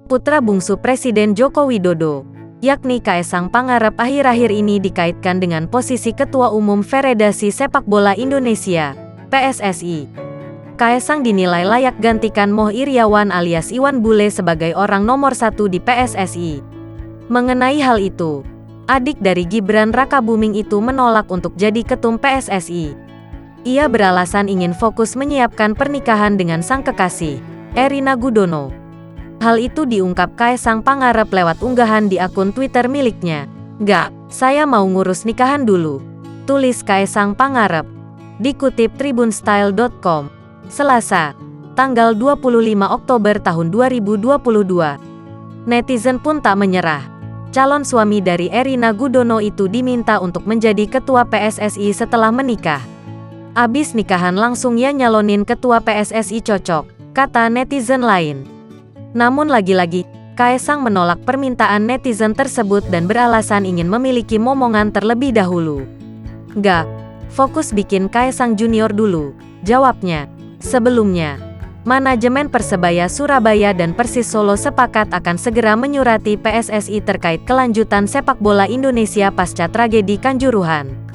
putra bungsu Presiden Joko Widodo, yakni Kaesang Pangarep akhir-akhir ini dikaitkan dengan posisi Ketua Umum Federasi Sepak Bola Indonesia, PSSI. Kaesang dinilai layak gantikan Moh Iriawan alias Iwan Bule sebagai orang nomor 1 di PSSI. Mengenai hal itu, adik dari Gibran Rakabuming itu menolak untuk jadi ketum PSSI. Ia beralasan ingin fokus menyiapkan pernikahan dengan sang kekasih, Erina Gudono. Hal itu diungkap Kaesang Pangarep lewat unggahan di akun Twitter miliknya. "Nggak, saya mau ngurus nikahan dulu," tulis Kaesang Pangarep. Dikutip tribunstyle.com, Selasa, tanggal 25 Oktober tahun 2022. Netizen pun tak menyerah. Calon suami dari Erina Gudono itu diminta untuk menjadi ketua PSSI setelah menikah. "Abis nikahan langsung ya nyalonin ketua PSSI cocok," kata netizen lain. Namun lagi-lagi, Kaesang menolak permintaan netizen tersebut dan beralasan ingin memiliki momongan terlebih dahulu. "Nggak, fokus bikin Kaesang Junior dulu," jawabnya. Sebelumnya, manajemen Persebaya Surabaya dan Persis Solo sepakat akan segera menyurati PSSI terkait kelanjutan sepak bola Indonesia pasca tragedi Kanjuruhan.